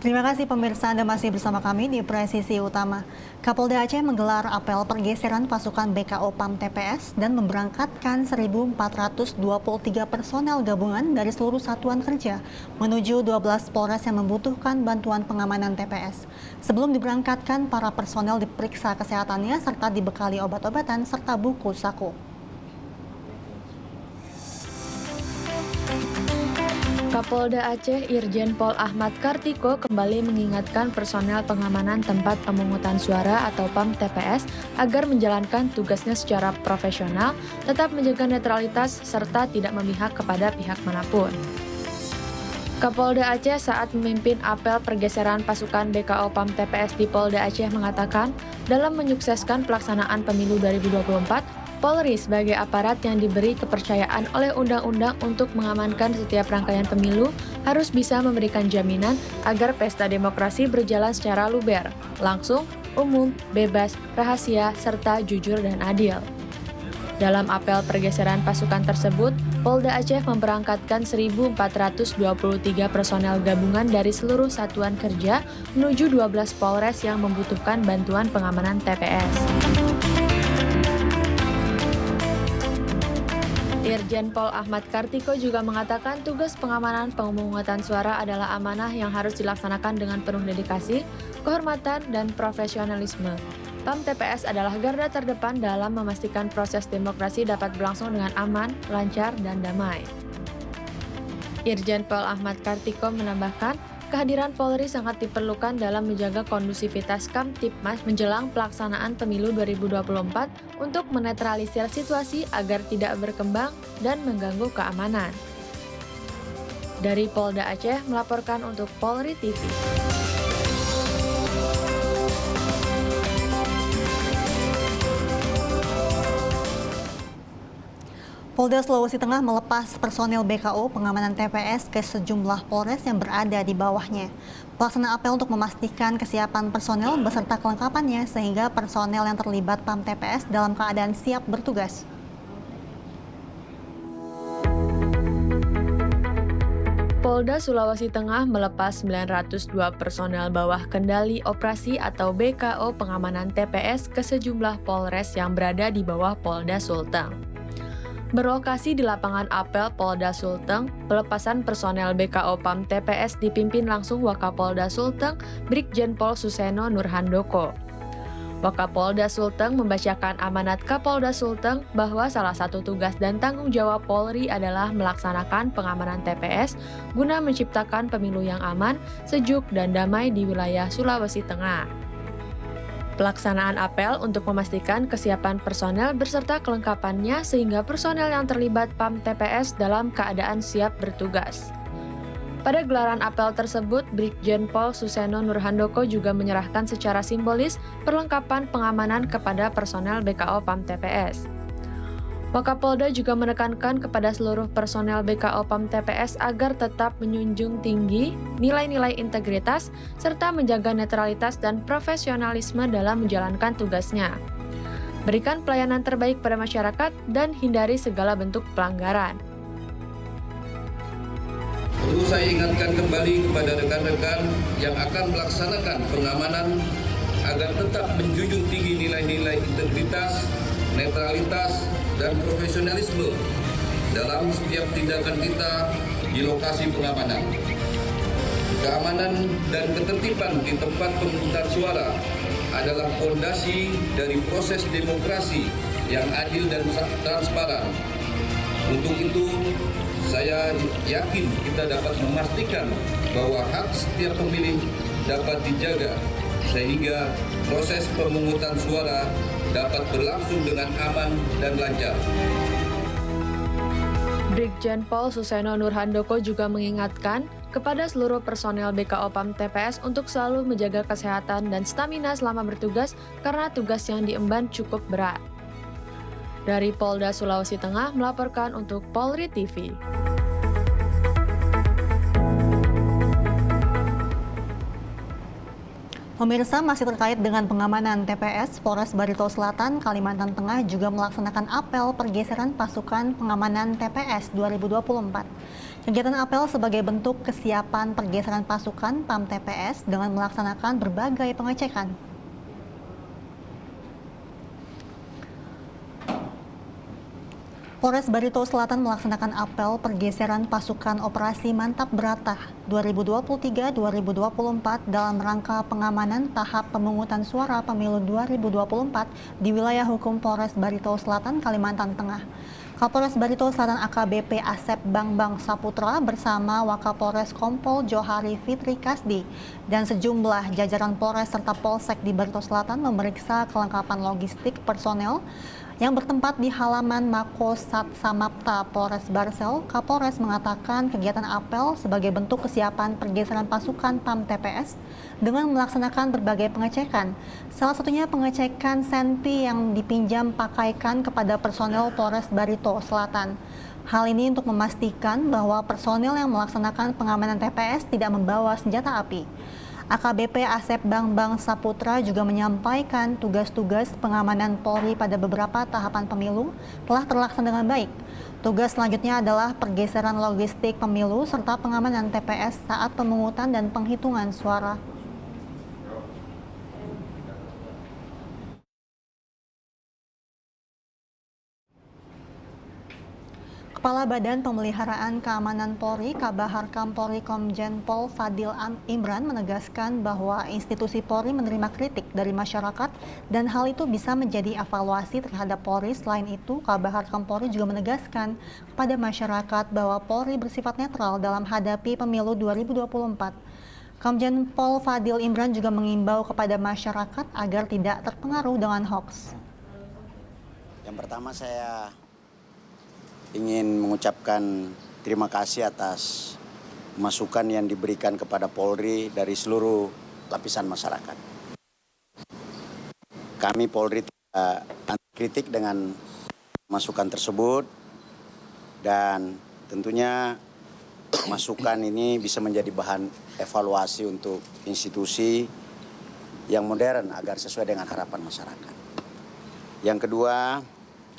Terima kasih pemirsa, Anda masih bersama kami di Presisi Utama. Kapolda Aceh menggelar apel pergeseran pasukan BKO PAM TPS dan memberangkatkan 1.423 personel gabungan dari seluruh satuan kerja menuju 12 Polres yang membutuhkan bantuan pengamanan TPS. Sebelum diberangkatkan, para personel diperiksa kesehatannya serta dibekali obat-obatan serta buku saku. Kapolda Aceh Irjen Pol Ahmad Kartiko kembali mengingatkan personel pengamanan tempat pemungutan suara atau PAM TPS agar menjalankan tugasnya secara profesional, tetap menjaga netralitas, serta tidak memihak kepada pihak manapun. Kapolda Aceh saat memimpin apel pergeseran pasukan BKO PAM TPS di Polda Aceh mengatakan, dalam menyukseskan pelaksanaan pemilu 2024, Polri sebagai aparat yang diberi kepercayaan oleh undang-undang untuk mengamankan setiap rangkaian pemilu harus bisa memberikan jaminan agar pesta demokrasi berjalan secara luber, langsung, umum, bebas, rahasia, serta jujur dan adil. Dalam apel pergeseran pasukan tersebut, Polda Aceh memberangkatkan 1.423 personel gabungan dari seluruh satuan kerja menuju 12 Polres yang membutuhkan bantuan pengamanan TPS. Irjen Pol Ahmad Kartiko juga mengatakan tugas pengamanan pemungutan suara adalah amanah yang harus dilaksanakan dengan penuh dedikasi, kehormatan, dan profesionalisme. PAM TPS adalah garda terdepan dalam memastikan proses demokrasi dapat berlangsung dengan aman, lancar, dan damai. Irjen Pol Ahmad Kartiko menambahkan, kehadiran Polri sangat diperlukan dalam menjaga kondusivitas Kamtipmas menjelang pelaksanaan pemilu 2024 untuk menetralisir situasi agar tidak berkembang dan mengganggu keamanan. Dari Polda Aceh melaporkan untuk Polri TV. Polda Sulawesi Tengah melepas personil BKO pengamanan TPS ke sejumlah Polres yang berada di bawahnya. Pelaksana apel untuk memastikan kesiapan personel beserta kelengkapannya sehingga personel yang terlibat PAM TPS dalam keadaan siap bertugas. Polda Sulawesi Tengah melepas 902 personel bawah kendali operasi atau BKO pengamanan TPS ke sejumlah Polres yang berada di bawah Polda Sulteng. Berlokasi di lapangan apel Polda Sulteng, pelepasan personel BKO PAM TPS dipimpin langsung Wakapolda Sulteng, Brigjen Pol Suseno Nurhandoko. Wakapolda Sulteng membacakan amanat Kapolda Sulteng bahwa salah satu tugas dan tanggung jawab Polri adalah melaksanakan pengamanan TPS guna menciptakan pemilu yang aman, sejuk, dan damai di wilayah Sulawesi Tengah. Pelaksanaan apel untuk memastikan kesiapan personel beserta kelengkapannya sehingga personel yang terlibat PAM TPS dalam keadaan siap bertugas. Pada gelaran apel tersebut, Brigjen Pol Suseno Nurhandoko juga menyerahkan secara simbolis perlengkapan pengamanan kepada personel BKO PAM TPS. Wakapolda juga menekankan kepada seluruh personel BKO PAM TPS agar tetap menjunjung tinggi nilai-nilai integritas serta menjaga netralitas dan profesionalisme dalam menjalankan tugasnya. Berikan pelayanan terbaik pada masyarakat dan hindari segala bentuk pelanggaran. Perlu saya ingatkan kembali kepada rekan-rekan yang akan melaksanakan pengamanan agar tetap menjunjung tinggi nilai-nilai integritas, netralitas, dan profesionalisme dalam setiap tindakan kita di lokasi pengamanan. Keamanan dan ketertiban di tempat pemungutan suara adalah fondasi dari proses demokrasi yang adil dan transparan. Untuk itu, saya yakin kita dapat memastikan bahwa hak setiap pemilih dapat dijaga sehingga proses pemungutan suara dapat berlangsung dengan aman dan lancar. Brigjen Pol Suseno Nurhandoko juga mengingatkan kepada seluruh personel BKO PAM TPS untuk selalu menjaga kesehatan dan stamina selama bertugas karena tugas yang diemban cukup berat. Dari Polda Sulawesi Tengah melaporkan untuk Polri TV. Pemirsa, masih terkait dengan pengamanan TPS, Polres Barito Selatan, Kalimantan Tengah juga melaksanakan apel pergeseran pasukan pengamanan TPS 2024. Kegiatan apel sebagai bentuk kesiapan pergeseran pasukan PAM TPS dengan melaksanakan berbagai pengecekan. Polres Barito Selatan melaksanakan apel pergeseran pasukan operasi Mantap Beratah 2023-2024 dalam rangka pengamanan tahap pemungutan suara pemilu 2024 di wilayah hukum Polres Barito Selatan, Kalimantan Tengah. Kapolres Barito Selatan AKBP Asep Bangbang Saputra bersama Wakapolres Kompol Johari Fitri Kasdi dan sejumlah jajaran Polres serta Polsek di Barito Selatan memeriksa kelengkapan logistik personel yang bertempat di halaman Mako Sat Samapta Polres Barsel. Kapolres mengatakan kegiatan apel sebagai bentuk kesiapan pergeseran pasukan PAM TPS dengan melaksanakan berbagai pengecekan. Salah satunya pengecekan senti yang dipinjam pakaikan kepada personel Polres Barito Selatan. Hal ini untuk memastikan bahwa personel yang melaksanakan pengamanan TPS tidak membawa senjata api. AKBP Asep Bangbang Saputra juga menyampaikan tugas-tugas pengamanan Polri pada beberapa tahapan pemilu telah terlaksana dengan baik. Tugas selanjutnya adalah pergeseran logistik pemilu serta pengamanan TPS saat pemungutan dan penghitungan suara. Kepala Badan Pemeliharaan Keamanan Polri, Kabahar Kampolri Komjen Pol Fadil Imran menegaskan bahwa institusi Polri menerima kritik dari masyarakat dan hal itu bisa menjadi evaluasi terhadap Polri. Selain itu, Kabahar Kampolri juga menegaskan kepada masyarakat bahwa Polri bersifat netral dalam hadapi pemilu 2024. Komjen Pol Fadil Imran juga mengimbau kepada masyarakat agar tidak terpengaruh dengan hoaks. Yang pertama saya ingin mengucapkan terima kasih atas masukan yang diberikan kepada Polri dari seluruh lapisan masyarakat. Kami Polri tidak anti kritik dengan masukan tersebut dan tentunya masukan ini bisa menjadi bahan evaluasi untuk institusi yang modern agar sesuai dengan harapan masyarakat. Yang kedua,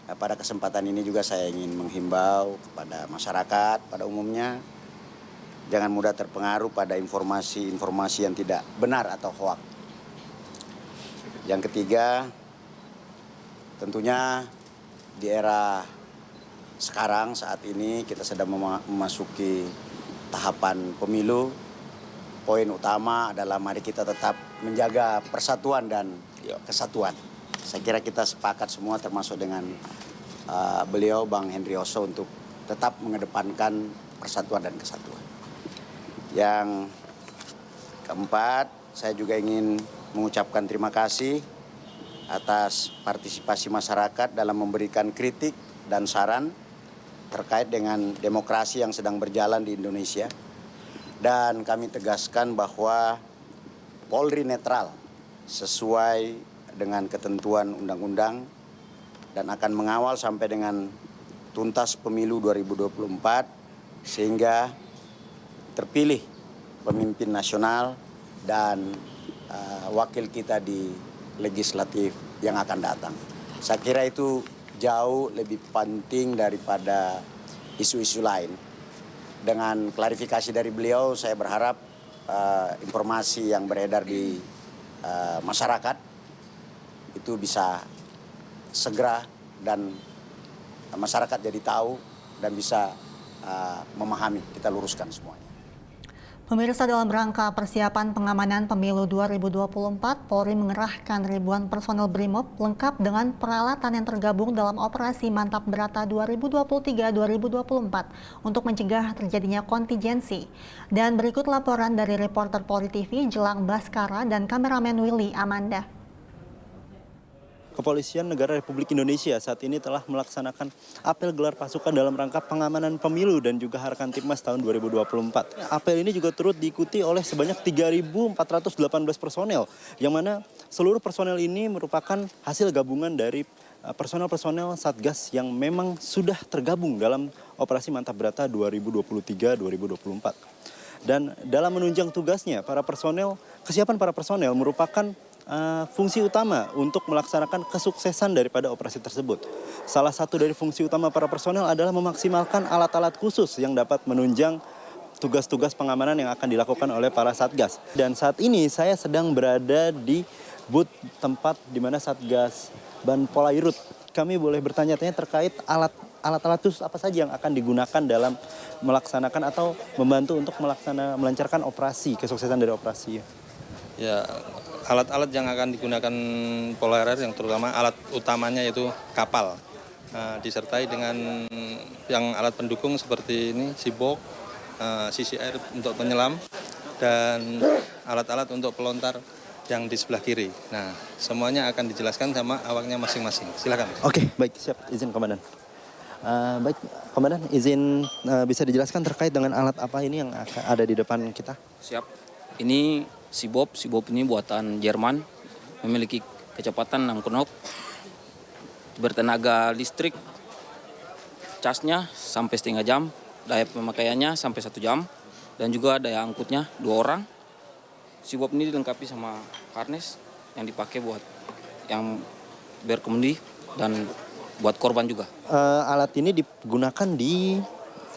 pada kesempatan ini juga saya ingin menghimbau kepada masyarakat pada umumnya jangan mudah terpengaruh pada informasi-informasi yang tidak benar atau hoaks. Yang ketiga, tentunya di era sekarang saat ini kita sedang memasuki tahapan pemilu. Poin utama adalah mari kita tetap menjaga persatuan dan kesatuan. Saya kira kita sepakat semua termasuk dengan beliau Bang Henry Oso untuk tetap mengedepankan persatuan dan kesatuan. Yang keempat, saya juga ingin mengucapkan terima kasih atas partisipasi masyarakat dalam memberikan kritik dan saran terkait dengan demokrasi yang sedang berjalan di Indonesia. Dan kami tegaskan bahwa Polri netral sesuai dengan ketentuan undang-undang dan akan mengawal sampai dengan tuntas pemilu 2024 sehingga terpilih pemimpin nasional dan wakil kita di legislatif yang akan datang. Saya kira itu jauh lebih penting daripada isu-isu lain. Dengan klarifikasi dari beliau, saya berharap informasi yang beredar di masyarakat itu bisa segera dan masyarakat jadi tahu dan bisa memahami, kita luruskan semuanya. Pemirsa, dalam rangka persiapan pengamanan pemilu 2024, Polri mengerahkan ribuan personel BRIMOB lengkap dengan peralatan yang tergabung dalam operasi Mantap Beratah 2023-2024 untuk mencegah terjadinya kontingensi. Dan berikut laporan dari reporter Polri TV Jelang Baskara dan kameramen Willy Amanda. Kepolisian Negara Republik Indonesia saat ini telah melaksanakan apel gelar pasukan dalam rangka pengamanan pemilu dan juga Harkantipmas tahun 2024. Apel ini juga turut diikuti oleh sebanyak 3.418 personel, yang mana seluruh personel ini merupakan hasil gabungan dari personel-personel Satgas yang memang sudah tergabung dalam Operasi Mantap Beratah 2023-2024. Dan dalam menunjang tugasnya, kesiapan para personel merupakan fungsi utama untuk melaksanakan kesuksesan daripada operasi tersebut. Salah satu dari fungsi utama para personel adalah memaksimalkan alat-alat khusus yang dapat menunjang tugas-tugas pengamanan yang akan dilakukan oleh para Satgas. Dan saat ini saya sedang berada di booth tempat di mana Satgas Ban Polairut. Kami boleh bertanya-tanya terkait alat-alat khusus apa saja yang akan digunakan dalam melaksanakan atau membantu untuk melancarkan operasi, kesuksesan dari operasi. Ya, alat-alat yang akan digunakan Polair yang terutama alat utamanya yaitu kapal. Disertai dengan yang alat pendukung seperti ini, sibok, sisi air untuk penyelam, dan alat-alat untuk pelontar yang di sebelah kiri. Nah, semuanya akan dijelaskan sama awaknya masing-masing. Silakan. Oke, baik, siap. Izin Komandan. Baik, Komandan, izin bisa dijelaskan terkait dengan alat apa ini yang ada di depan kita? Siap. Ini Sibop ini buatan Jerman, memiliki kecepatan 6 knop, bertenaga listrik, casnya sampai setengah jam, daya pemakaiannya sampai 1 jam, dan juga daya angkutnya 2 orang. Sibop ini dilengkapi sama harness yang dipakai buat yang berkemudi dan buat korban juga. Alat ini digunakan di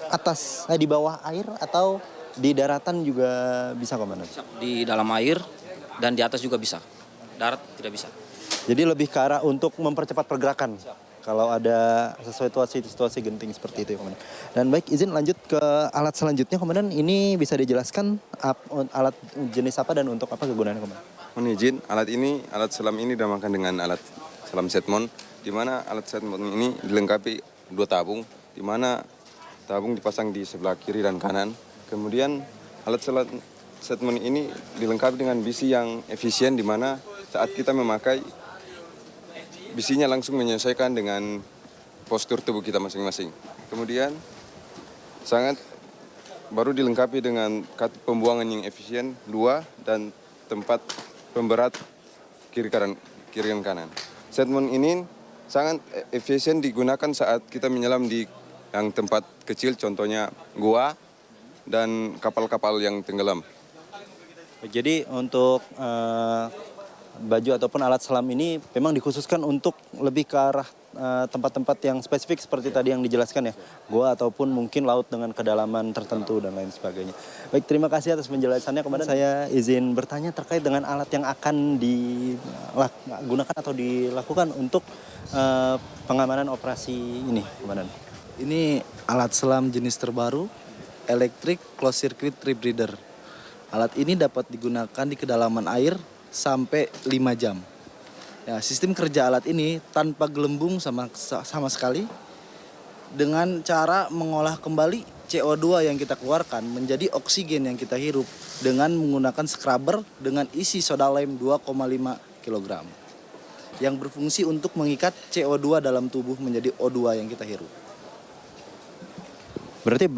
atas, di bawah air atau di daratan juga bisa, Komandan? Di dalam air dan di atas juga bisa. Darat tidak bisa. Jadi lebih ke arah untuk mempercepat pergerakan. Kalau ada situasi genting seperti itu, Komandan. Dan baik, izin lanjut ke alat selanjutnya, Komandan. Ini bisa dijelaskan alat jenis apa dan untuk apa kegunaannya, Komandan? Mohon izin, alat selam ini dinamakan dengan alat selam setmon, di mana alat setmon ini dilengkapi 2 tabung, di mana tabung dipasang di sebelah kiri dan kanan. Kemudian alat selam setmon ini dilengkapi dengan bisi yang efisien, di mana saat kita memakai bisinya langsung menyesuaikan dengan postur tubuh kita masing-masing. Kemudian baru dilengkapi dengan pembuangan yang efisien 2 dan tempat pemberat kiri dan kanan. Setmon ini sangat efisien digunakan saat kita menyelam di yang tempat kecil, contohnya gua dan kapal-kapal yang tenggelam. Jadi untuk baju ataupun alat selam ini memang dikhususkan untuk lebih ke arah tempat-tempat yang spesifik seperti tadi yang dijelaskan ya, gua ataupun mungkin laut dengan kedalaman tertentu dan lain sebagainya. Baik, terima kasih atas penjelasannya, Komandan. Saya izin bertanya terkait dengan alat yang akan digunakan atau dilakukan untuk pengamanan operasi ini, Komandan. Ini alat selam jenis terbaru, Electric Closed Circuit Rebreather. Alat ini dapat digunakan di kedalaman air sampai 5 jam. Ya, sistem kerja alat ini tanpa gelembung sama sekali, dengan cara mengolah kembali CO2 yang kita keluarkan menjadi oksigen yang kita hirup dengan menggunakan scrubber dengan isi soda lime 2,5 kg yang berfungsi untuk mengikat CO2 dalam tubuh menjadi O2 yang kita hirup. Berarti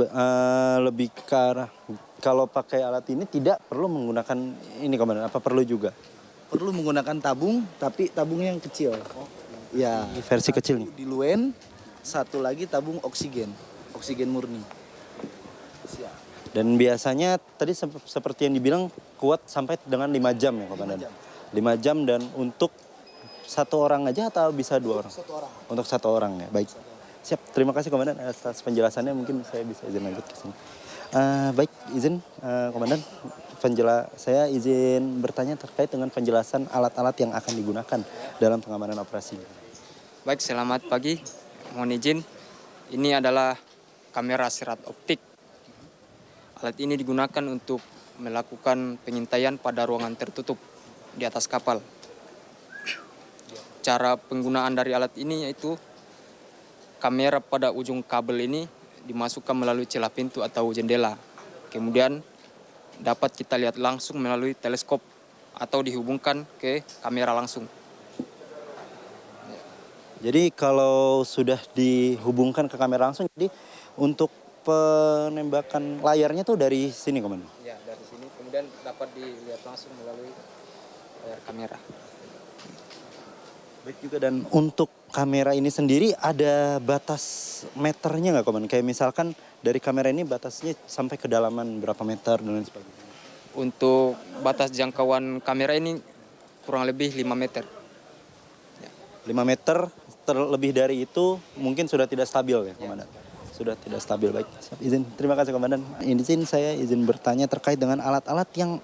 lebih ke arah kalau pakai alat ini tidak perlu menggunakan ini, Komandan, apa perlu juga? Perlu menggunakan tabung, tapi tabungnya yang kecil. Ya, Versi kecilnya. Diluent, satu lagi tabung oksigen murni. Dan biasanya tadi seperti yang dibilang kuat sampai dengan 5 jam ya, Komandan. 5 jam dan untuk 1 orang aja atau bisa 2 orang? 1 orang. Untuk 1 orang ya, baik. Siap, terima kasih, Komandan atas penjelasannya. Mungkin saya bisa izin lanjut ke sini. Baik, izin Komandan. Saya izin bertanya terkait dengan penjelasan alat-alat yang akan digunakan dalam pengamanan operasi. Baik, selamat pagi. Mohon izin, ini adalah kamera serat optik. Alat ini digunakan untuk melakukan pengintaian pada ruangan tertutup di atas kapal. Cara penggunaan dari alat ini yaitu kamera pada ujung kabel ini dimasukkan melalui celah pintu atau jendela. Kemudian dapat kita lihat langsung melalui teleskop atau dihubungkan ke kamera langsung. Jadi kalau sudah dihubungkan ke kamera langsung, jadi untuk penembakan layarnya tuh dari sini, Komandan? Ya, dari sini. Kemudian dapat dilihat langsung melalui layar kamera. Baik juga, dan untuk kamera ini sendiri ada batas meternya nggak, Komandan? Kayak misalkan dari kamera ini batasnya sampai kedalaman berapa meter dan lain sebagainya? Untuk batas jangkauan kamera ini kurang lebih 5 meter. 5 meter, terlebih dari itu mungkin sudah tidak stabil ya, Komandan? Sudah tidak stabil, baik. Terima kasih, Komandan. Izin saya bertanya terkait dengan alat-alat yang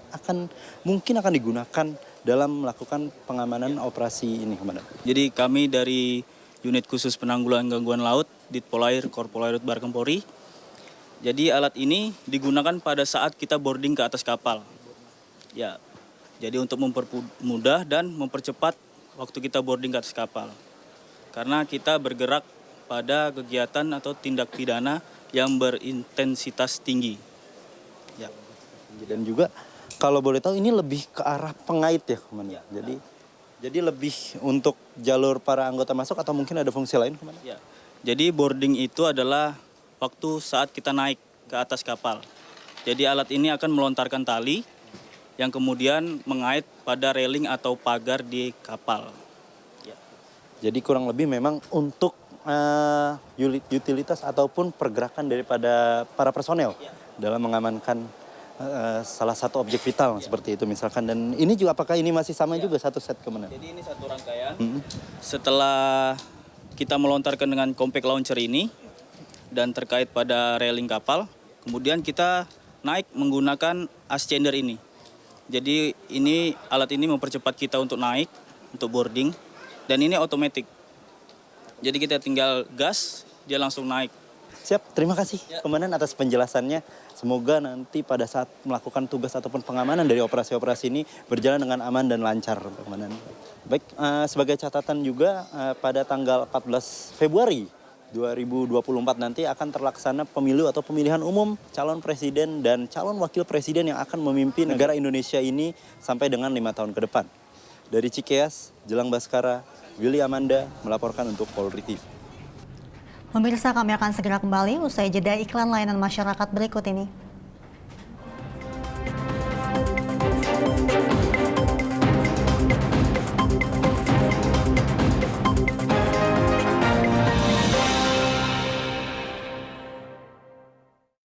mungkin akan digunakan dalam melakukan pengamanan operasi ini, Komandan. Jadi kami dari Unit Khusus Penanggulangan Gangguan Laut, Ditpolair Korpolairut Barkempori. Jadi alat ini digunakan pada saat kita boarding ke atas kapal. Ya, jadi untuk mempermudah dan mempercepat waktu kita boarding ke atas kapal. Karena kita bergerak pada kegiatan atau tindak pidana yang berintensitas tinggi. Ya. Dan juga kalau boleh tahu ini lebih ke arah pengait ya, Komandan. Jadi lebih untuk jalur para anggota masuk atau mungkin ada fungsi lain, Komandan? Ya. Jadi boarding itu adalah waktu saat kita naik ke atas kapal. Jadi alat ini akan melontarkan tali yang kemudian mengait pada railing atau pagar di kapal. Ya. Jadi kurang lebih memang untuk utilitas ataupun pergerakan daripada para personel dalam mengamankan salah satu objek vital seperti itu misalkan. Dan ini juga apakah ini masih sama juga satu set, Komandan? Jadi ini satu rangkaian. Setelah kita melontarkan dengan compact launcher ini dan terkait pada railing kapal, kemudian kita naik menggunakan ascender ini. Jadi alat ini mempercepat kita untuk naik, untuk boarding, dan ini otomatis. Jadi kita tinggal gas, dia langsung naik. Siap, terima kasih Komandan atas penjelasannya. Semoga nanti pada saat melakukan tugas ataupun pengamanan dari operasi-operasi ini berjalan dengan aman dan lancar, Komandan. Baik, sebagai catatan juga pada tanggal 14 Februari 2024 nanti akan terlaksana pemilu atau pemilihan umum calon presiden dan calon wakil presiden yang akan memimpin negara Indonesia ini sampai dengan 5 tahun ke depan. Dari Cikeas, Jelang Baskara, Willy Amanda melaporkan untuk Polri TV. Pemirsa, kami akan segera kembali usai jeda iklan layanan masyarakat berikut ini.